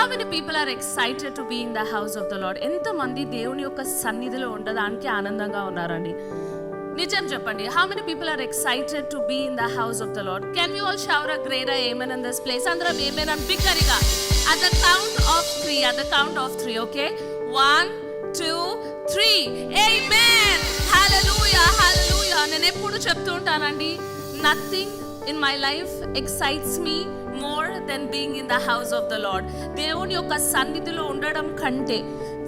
How many people are excited to be in the house of the Lord? ఎంతమంది దేవుని యొక్క సన్నిధిలో ఉండడానికి ఆనందంగా ఉన్నారండి? నిజం చెప్పండి. How many people are excited to be in the house of the Lord? Can we all shout a greater amen in this place? అందరం amen అని బిగ్గరగా at the count of 3, okay? 1, 2, 3. Amen. Hallelujah, hallelujah. నేను ఎప్పుడు చెప్తూ ఉంటానండి, nothing in my life excites me more than being in the house of the Lord. దేవుని యొక్క సన్నిధిలో ఉండడం కంటే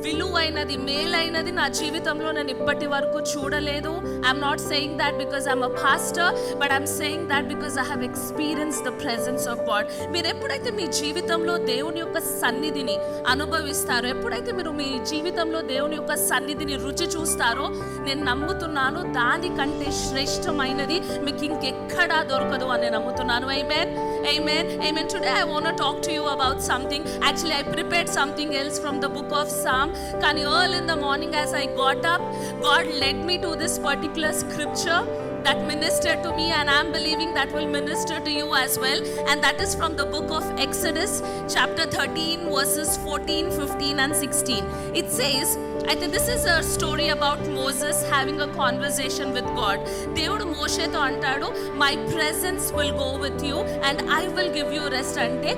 విలువైనది, మేలైనది నా జీవితంలో నేను ఇప్పటి వరకు చూడలేదు. I'm not saying that because I'm a pastor, but I'm saying that because I have experienced the presence of God. మీరు ఎప్పుడైతే మీ జీవితంలో దేవుని యొక్క సన్నిధిని అనుభవిస్తారో, ఎప్పుడైతే మీరు మీ జీవితంలో దేవుని యొక్క సన్నిధిని రుచి చూస్తారో, నేను నమ్ముతున్నాను దానికంటే శ్రేష్టమైనది మీకు ఇంకెక్కడా దొరకదు అని నమ్ముతున్నాను. ఆమేన్, ఆమేన్, ఆమేన్. Today I want to talk to you about something. Actually I prepared something else from the book of Psalm. Kani early in the morning as I got up, God led me to this particular scripture that ministered to me, and I'm believing that will minister to you as well. And that is from the book of Exodus chapter 13 verses 14, 15 and 16. It says, I think this is a story about Moses having a conversation with God. దేవుడు మోషేతో అంటాడు, my presence will go with you and I will give you rest. అంటే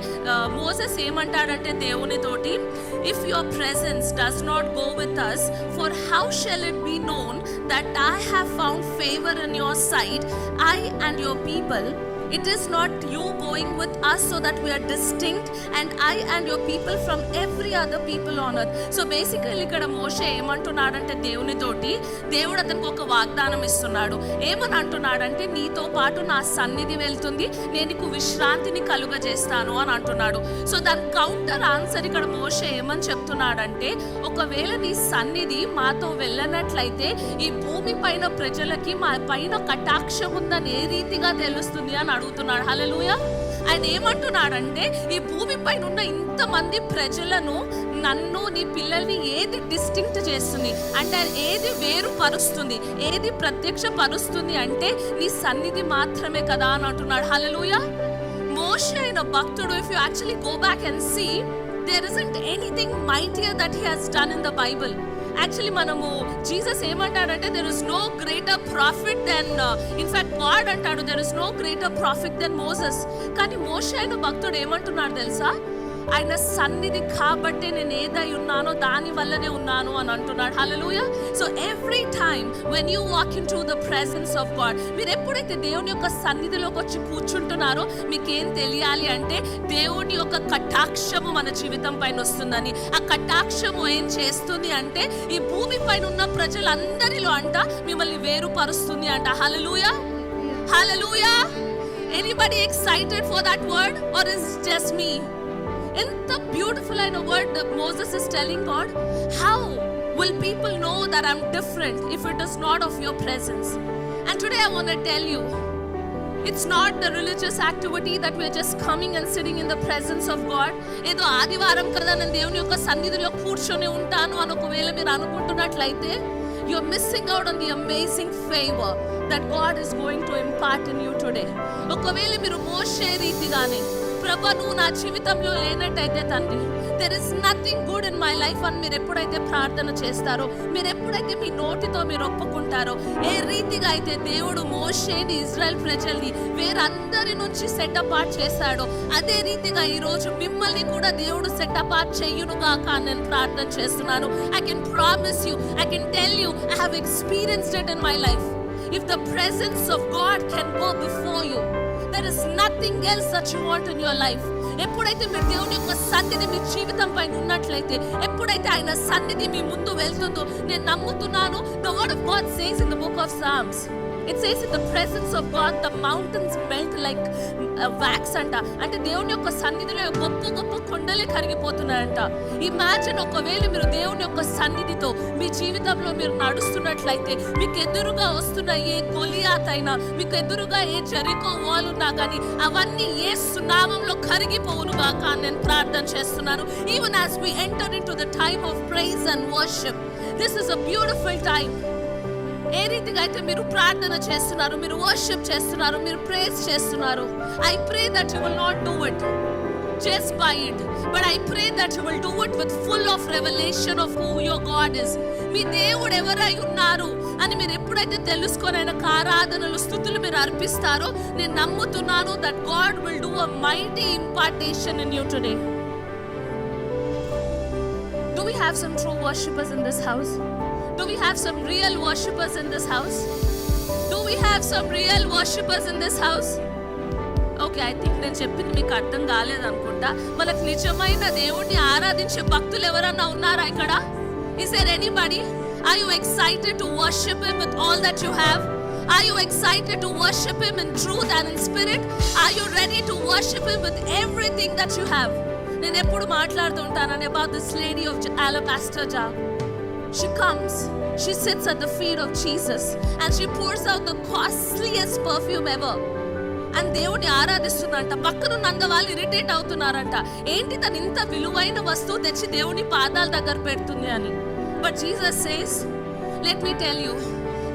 Moses ఏమంటాడంటే దేవునితోటి, if your presence does not go with us, for how shall it be known that I have found favor in your sight, I and your people? It is not you going with us so that we are distinct and I and your people from every other people on earth. So basically ఇక్కడ మోషే ఏమంటున్నాడంటే దేవునితోటి, దేవుడు అతనికి ఒక వాగ్దానం ఇస్తున్నాడు. ఏమని అంటున్నాడంటే, నీతో పాటు నా సన్నిధి వెళ్తుంది, నేను నీకు విశ్రాంతిని కలుగజేస్తాను అని అంటున్నాడు. సో దాని కౌంటర్ ఆన్సర్ ఇక్కడ మోషే ఏమని చెప్తున్నాడంటే, ఒకవేళ నీ సన్నిధి మాతో వెళ్ళనట్లయితే ఈ భూమి పైన ప్రజలకి మా పైన కటాక్షం ఉందని ఏ రీతిగా తెలుస్తుంది అని అడుగుతున్నాడు. హల్లెలూయా. ఆయన ఏమంటున్నాడంటే, ఈ భూమి పైన ఉన్న ఇంతమంది ప్రజలను, నన్ను, నీ పిల్లల్ని ఏది డిస్టింక్ట్ చేస్తుంది అంటే, ఏది వేరు పరుస్తుంది, ఏది ప్రత్యక్ష పరుస్తుంది అంటే నీ సన్నిధి మాత్రమే కదా అని అంటున్నాడు. హల్లెలూయా. మోషే అయిన భక్తుడు, if you actually go back and see, there isn't anything mightier that he has done in the Bible. Actually మనము జీసస్ ఏమంటాడంటే, there is no greater prophet than, in fact God అంటాడు, there is no greater prophet than Moses. కానీ మోషే అయిన భక్తుడు ఏమంటున్నాడు తెలుసా, ఆయన సన్నిధి కాబట్టే నేను ఏదై ఉన్నానో దాని వల్లనే ఉన్నాను అని అంటున్నాడు. హల్లెలూయా. So every time when you walk into the presence of God, మీరు ఎప్పుడైతే దేవుని యొక్క సన్నిధిలోకి వచ్చి కూర్చుంటున్నారో, మీకేం తెలియాలి అంటే దేవుని యొక్క కటాక్షము మన జీవితం పైన వస్తుందని. ఆ కటాక్షము ఏం చేస్తుంది అంటే, ఈ భూమి పైన ఉన్న ప్రజలందరిలో అంట మిమ్మల్ని వేరుపరుస్తుంది అంట. హల్లెలూయా, హల్లెలూయా. Anybody excited for that word or is just me? ఎంత బ్యూటిఫుల్ అయిన word Moses is telling God. How will people know that I'm different if it is not of your presence? And today I want to tell you, it's not the religious activity that we're just coming and sitting in the presence of God. ఏదో ఆదివారం కదా నేను దేవుని యొక్క సన్నిధిలో కూర్చొని ఉంటాను అని ఒకవేళ మీరు అనుకుంటున్నట్లయితే, you're missing out on the amazing favor that God is going to impart in you today. ఒకవేళ మీరు మోషే రీతిగానే, ప్రభు నువ్వు నా జీవితంలో లేనట్టయితే తండ్రి, there is nothing good in my life అని మీరు ఎప్పుడైతే ప్రార్థన చేస్తారో, మీరు ఎప్పుడైతే మీ నోటితో మీరు ఒప్పుకుంటారో, ఏ రీతిగా అయితే దేవుడు మోషేని, ఇజ్రాయెల్ ప్రజల్ని వేరందరి నుంచి సెట్ అపార్ట్ చేశాడో, అదే రీతిగా ఈరోజు మిమ్మల్ని కూడా దేవుడు సెట్ అపార్ట్ చెయ్యునుగాక నేను ప్రార్థన చేస్తున్నాను. I can promise you, I can tell you, I have experienced it in my life. If the presence of God can go before you, there is nothing else that you want in your life. ఎప్పుడైతే మీరు దేవుని యొక్క సన్నిధి మీ జీవితం పైన ఉన్నట్లయితే, ఎప్పుడైతే ఆయన సన్నిధి మీ ముందు వెళ్తుందో, నేను నమ్ముతున్నాను, the word of God says in the book of Psalms, it says in the presence of God the mountains melt like wax అంట. అంటే దేవుని యొక్క సన్నిధిలో గొప్ప గొప్ప కొండలే కరిగిపోతున్నాయంట. ఇమాజిన్, ఒకవేళ మీరు దేవుని యొక్క సన్నిధితో మీ జీవితంలో మీరు నడుస్తున్నట్లయితే, మీకు ఎదురుగా వస్తున్న ఏ గొలియాత్ అయినా, మీకు ఎదురుగా ఏ జెరికో వాల్ ఉన్నా కానీ అవన్నీ యేసు నామములో కరిగిపోవునుగాక నేను ప్రార్థన చేస్తున్నాను. Even as we enter into the time of praise and worship, this is a beautiful time. ఏ రీతిగా అయితే మీరు ప్రార్థన చేస్తున్నారు, మీరు వర్షిప్ చేస్తున్నారు, మీరు ప్రేస్ చేస్తున్నారు, I pray that you will not do it just by it, but I pray that you will do it with full of revelation of who your God is. మీ దేవుడు ఎవరై ఉన్నారు అని మీరు ఎప్పుడైతే తెలుసుకొని ఆయనకు ఆరాధనలు స్తుతులు మీరు అర్పిస్తారో నేను నమ్ముతున్నాను that God will do a mighty impartation in you today. Do we have some true worshippers in this house? Do we have some real worshippers in this house? Do we have some real worshippers in this house? Okay, I think నేను చెప్పింది మీకు అర్థం కాలేదనుకుంటా. మనకు నిజమైన దేవుడిని ఆరాధించే భక్తులు ఎవరన్నా ఉన్నారా ఇక్కడ? Is there anybody? Are you excited to worship him with all that you have? Are you excited to worship him in truth and in spirit? Are you ready to worship him with everything that you have? నేను ఎప్పుడు మాట్లాడుతుంటాను about this lady of alabaster jar. She comes, she sits at the feet of Jesus and she pours out the costliest perfume ever. And దేవుడిని ఆరాధిస్తున్నంట. పక్కనున్నంత వాళ్ళు irritate అవుతున్నారంట, ఏంటి తను ఇంత విలువైన వస్తువు తెచ్చి దేవుని పాదాల దగ్గర పెడుతుంది అని. But Jesus says, let me tell you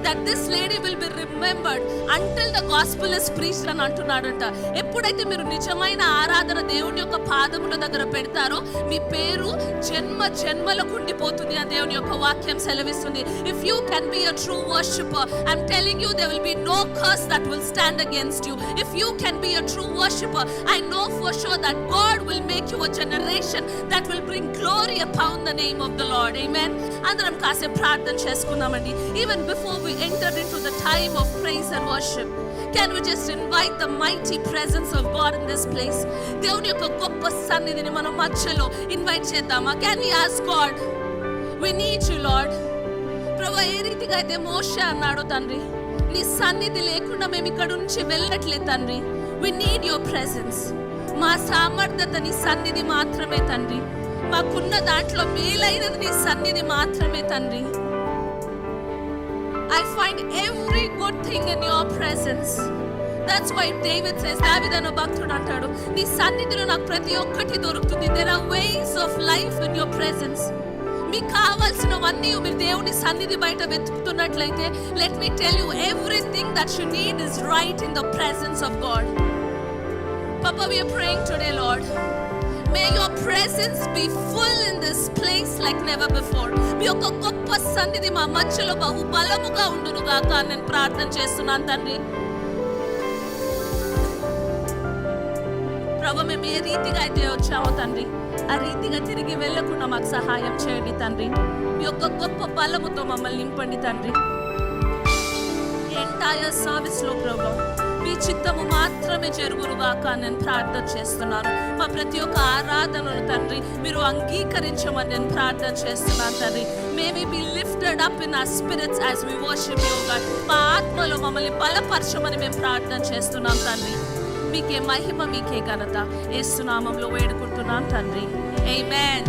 that this lady will be remembered until the gospel is preached అని అంటున్నాడంట. ఎప్పుడైతే మీరు నిజమైన ఆరాధన దేవుని యొక్క పాదముల దగ్గర పెడతారో మీ పేరు జన్మ జన్మలకు ఉండిపోతుంది అని దేవుని యొక్క వాక్యం సెలవిస్తుంది. If you can be a true worshipper, I'm telling you there will be no curse that will stand against you. If you can be a true worshipper, I know for sure that God will make you a generation that will bring glory upon the name of the Lord. Amen. అందరం కాసేపు ప్రార్థన చేసుకుందామండి. Even before we enter into the time of praise and worship, can we just invite the mighty presence of God in this place? దేవుని యొక్క గొప్ప సన్నిధిని మనం మధ్యలో ఇన్వైట్ చేద్దామా? Can we ask God, we need you Lord. ప్రభువా, ఏ రీతిగా అయితే మోషే అన్నాడు తండ్రి, నీ సన్నిధి లేకుండా మేము ఇక్కడ నుంచి వెళ్ళట్లేదు తండ్రి. We need your presence. మా సామర్థ్యత నీ సన్నిధి మాత్రమే తండ్రి. మాకున్న దాంట్లో మేలైనది నీ సన్నిధి మాత్రమే తండ్రి. I find every good thing in your presence. That's why David says, దావీదు అనే భక్తుడు అంటాడు, నీ సన్నిధిలో నాకు ప్రతి ఒక్కటి దొరుకుతుంది. There are ways of life in your presence. మీకు కావాల్సినవన్నీ మీరు దేవుని సన్నిధి బయట వెతుకుతున్నట్లయితే, let me tell you, everything that you need is right in the presence of God. Papa, we are praying today, Lord. May your presence be full in this place like never before. మీ యొక్క గొప్ప సన్నిధి మా మధ్యలో బహు బలముగా ఉండును గాక నేను ప్రార్థన చేస్తున్నాను తండ్రి. ప్రభు, మేము ఏ రీతిగా అయితే వచ్చామో తండ్రి, ఆ రీతిగా తిరిగి వెళ్ళకుండా మాకు సహాయం చేయండి తండ్రి. మీ యొక్క గొప్ప బలముతో మమ్మల్ని నింపండి తండ్రి. ఎంటైర్ సర్వీస్ లో ప్రభు మీ చిత్తము మాత్రమే జరుగునుగాక నేను ప్రార్థన చేస్తున్నాను. మా ప్రతి ఒక్క ఆరాధనను తండ్రి మీరు అంగీకరించమని నేను ప్రార్థన చేస్తున్నాను తండ్రి. May we be lifted up in our spirits as we worship you, God. మా ఆత్మలో మమ్మల్ని బలపరచమని మేము ప్రార్థన చేస్తున్నాం తండ్రి. మీకే మహిమ, మీకే ఘనత యేసు నామములో వేడుకుంటున్నాం తండ్రి. ఆమేన్.